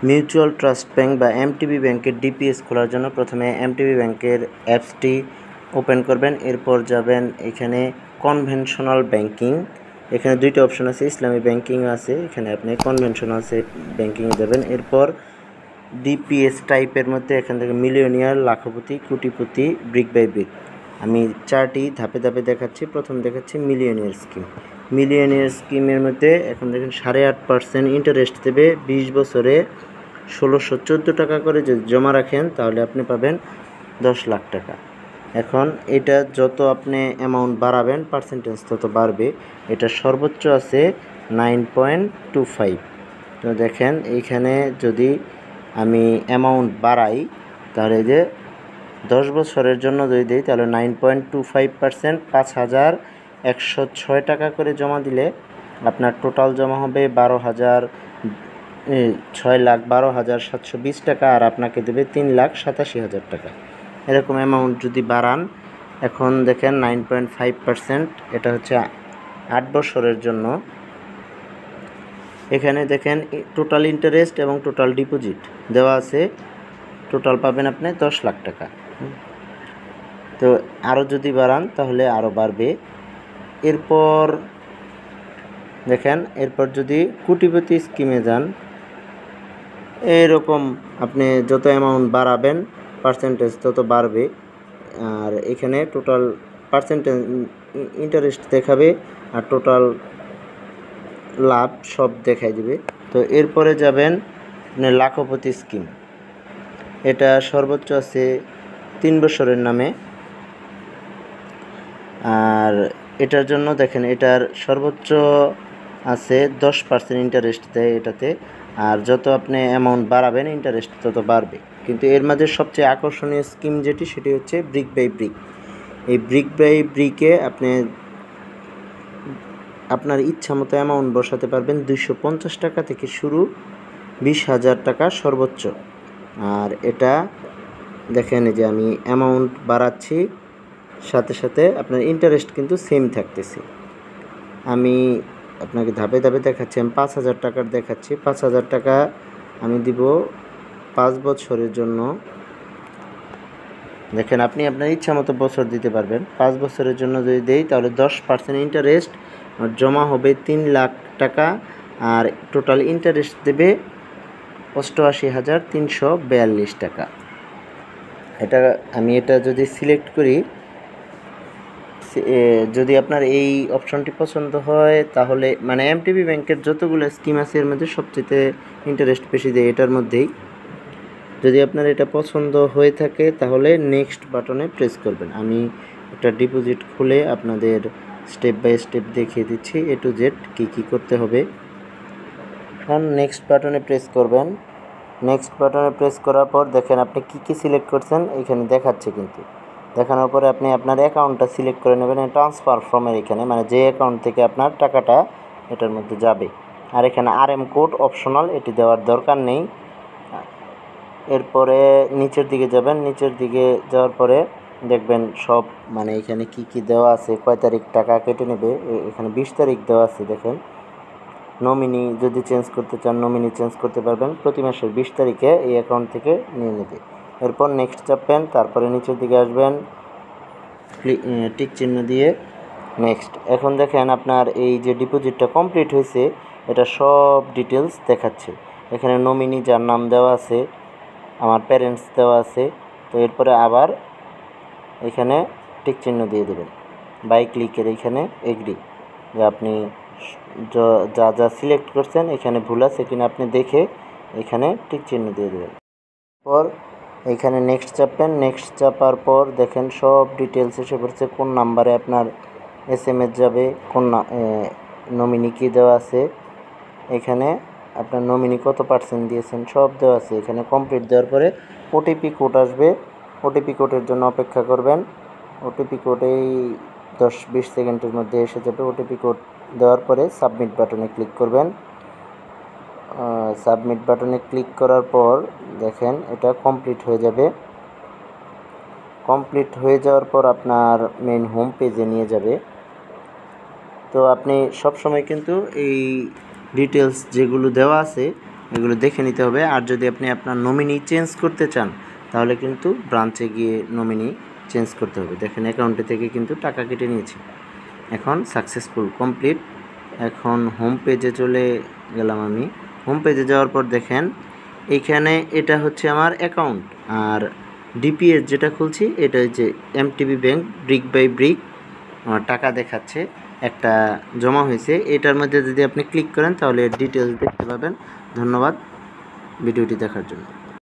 Mutual trust bank বা MTB ব্যাংকের DPS খোলার জন্য প্রথমে এমটিবি ব্যাংকের অ্যাপসটি ওপেন করবেন। এরপর যাবেন এখানে কনভেনশনাল ব্যাংকিং, এখানে দুইটা অপশন আছে, ইসলামী ব্যাংকিং আছে, এখানে আপনি কনভেনশনাল ব্যাংকিংয়ে যাবেন। এরপর ডিপিএস টাইপের মধ্যে এখান থেকে মিলিয়নিয়ার, লাখপতি, কোটিপতি, ব্রিক বাই ব্রিক, আমি চারটি ধাপে ধাপে দেখাচ্ছি। প্রথম দেখাচ্ছি মিলিয়নিয়ার স্কিম। মিলিয়নিয়ার স্কিমের মধ্যে এখন দেখেন 8.5% ইন্টারেস্ট দেবে। 20 বছরে 1614 টাকা করে যদি জমা রাখেন তাহলে আপনি পাবেন 10 লাখ টাকা। এখন এটা যত আপনি অ্যামাউন্ট বাড়াবেন পার্সেন্টেজ তত বাড়বে। এটা সর্বোচ্চ আছে 9.25। তো দেখেন এইখানে যদি আমি অ্যামাউন্ট বাড়াই তাহলে যে 10 বছরের জন্য যদি দিই তাহলে 9.25%, 5,106 টাকা করে জমা দিলে আপনার টোটাল জমা হবে 6,12,720 টাকা, আর আপনাকে দেবে 3,87,000 টাকা। এরকম অ্যামাউন্ট যদি বাড়ান, এখন দেখেন 9.5%, এটা হচ্ছে 8 বছরের জন্য। এখানে দেখেন টোটাল ইন্টারেস্ট এবং টোটাল ডিপোজিট দেওয়া আছে, টোটাল পাবেন আপনি 10 লাখ টাকা। তো আরও যদি বাড়ান তাহলে আরও বাড়বে। এরপর দেখেন, এরপর যদি কোটিপতি স্কিমে যান, এরকম আপনি যত অ্যামাউন্ট বাড়াবেন পার্সেন্টেজ তত বাড়বে। আর এখানে টোটাল পার্সেন্টেজ ইন্টারেস্ট দেখাবে আর টোটাল লাভ সব দেখাই দেবে। তো এরপরে যাবেন লাখপতি স্কিম, এটা সর্বোচ্চ আছে 3 বছরের নামে। আর এটার জন্য দেখেন এটার সর্বোচ্চ আছে 10% ইন্টারেস্ট দেয় এটাতে, আর যত আপনি অ্যামাউন্ট বাড়াবেন ইন্টারেস্ট তত বাড়বে। কিন্তু এর মাঝে সবচেয়ে আকর্ষণীয় স্কিম যেটি সেটি হচ্ছে ব্রিক বাই ব্রিক। এই ব্রিক বাই ব্রিকে আপনি আপনার ইচ্ছা মতো অ্যামাউন্ট বসাতে পারবেন। 250 টাকা থেকে শুরু, 20,000 টাকা সর্বোচ্চ। আর এটা দেখেন যে আমি অ্যামাউন্ট বাড়াচ্ছি, সাথে সাথে আপনার ইন্টারেস্ট কিন্তু সেম থাকতেছে। আমি আপনাকে ধাপে ধাপে দেখাচ্ছি, আমি 5,000 টাকার দেখাচ্ছি। 5,000 টাকা আমি দিব 5 বছরের জন্য। দেখেন আপনি আপনার ইচ্ছা মতো বছর দিতে পারবেন। 5 বছরের জন্য যদি দেই তাহলে 10% ইন্টারেস্ট জমা হবে 3 লাখ টাকা, আর টোটাল ইন্টারেস্ট দেবে 88,342 টাকা। আমি এটা যদি সিলেক্ট করি, যদি আপনার এই অপশনটি পছন্দ হয় তাহলে মানে এমটিবি ব্যাংকের যতগুলো স্কিম আছে এর মধ্যে সবচেয়ে ইন্টারেস্ট বেশি দেয় এটার মধ্যেই। যদি আপনার এটা পছন্দ হয়ে থাকে তাহলে নেক্সট বাটনে প্রেস করবেন। আমি একটা ডিপোজিট খুলে আপনাদের স্টেপ বাই স্টেপ দেখিয়ে দিচ্ছি A to Z কী করতে হবে। এখন নেক্সট বাটনে প্রেস করবেন। নেক্সট বাটনে প্রেস করার পর দেখেন আপনি কী সিলেক্ট করছেন এখানে দেখাচ্ছে, কিন্তু দেখানোর পরে আপনি আপনার অ্যাকাউন্টটা সিলেক্ট করে নেবেন ট্রান্সফার ফ্রমের এখানে, মানে যে অ্যাকাউন্ট থেকে আপনার টাকাটা এটার মধ্যে যাবে। আর এখানে RM কোড অপশনাল, এটি দেওয়ার দরকার নেই। এরপরে নিচের দিকে যাবেন, নিচের দিকে যাওয়ার পরে দেখবেন সব মানে এখানে কি দেওয়া আছে, কয় তারিখ টাকা কেটে নেবে। এখানে 20 তারিখ দেওয়া আছে। দেখেন নমিনি যদি চেঞ্জ করতে চান নমিনি চেঞ্জ করতে পারবেন। প্রতি মাসের 20 তারিখে এই অ্যাকাউন্ট থেকে নিয়ে নেবে। এরপর নেক্সট চাপবেন, তারপরে নিচের দিকে আসবেন, টিক চিহ্ন দিয়ে নেক্সট। এখন দেখেন আপনার এই যে ডিপোজিটটা কমপ্লিট হয়েছে এটা সব ডিটেলস দেখাচ্ছে। এখানে নমিনি যার নাম দেওয়া আছে, আমার প্যারেন্টস দেওয়া আছে। তো এরপরে আবার এখানে টিক চিহ্ন দিয়ে দেবেন, বাই ক্লিকের এখানে এগ্রি, যে আপনি যা সিলেক্ট করছেন এখানে ভুল আছে কিনা আপনি দেখে এখানে টিক চিহ্ন দিয়ে দেবেন। পর এখানে নেক্সট চাপবেন। নেক্সট চাপার পর দেখেন সব ডিটেলস এসে পড়ছে, কোন নাম্বারে আপনার SMS যাবে, কোন নমিনি কী দেওয়া আছে, এখানে আপনার নমিনি কত % দিয়েছেন সব দেওয়া আছে। এখানে কমপ্লিট দেওয়ার পরে OTP কোড আসবে। OTP কোডের জন্য অপেক্ষা করবেন। OTP কোড এই 10-20 সেকেন্ডের মধ্যে এসে যাবে। OTP কোড দেওয়ার পরে সাবমিট বাটনে ক্লিক করবেন। সাবমিট বাটনে ক্লিক করার পর দেখেন এটা কমপ্লিট হয়ে যাবে। কমপ্লিট হয়ে যাওয়ার পর আপনার মেইন হোম পেজে নিয়ে যাবে। তো আপনি সব সময় কিন্তু এই ডিটেলস যেগুলো দেওয়া আছে এগুলো দেখে নিতে হবে। আর যদি আপনি আপনার নমিনি চেঞ্জ করতে চান তাহলে কিন্তু ব্রাঞ্চে গিয়ে নমিনি চেঞ্জ করতে হবে। দেখেন অ্যাকাউন্টে থেকে কিন্তু টাকা কেটে নিয়েছে। এখন সাকসেসফুল কমপ্লিট। এখন হোম পেজে চলে গেলাম আমি। হোম পেজে যাওয়ার পর দেখেন এইখানে এটা হচ্ছে আমার অ্যাকাউন্ট, আর ডিপিএস যেটা খুলছি এটা হচ্ছে MTB bank brick by brick টাকা দেখাচ্ছে একটা জমা হয়েছে। এটার মধ্যে যদি আপনি ক্লিক করেন তাহলে ডিটেলস দেখতে পাবেন। ধন্যবাদ ভিডিওটি দেখার জন্য।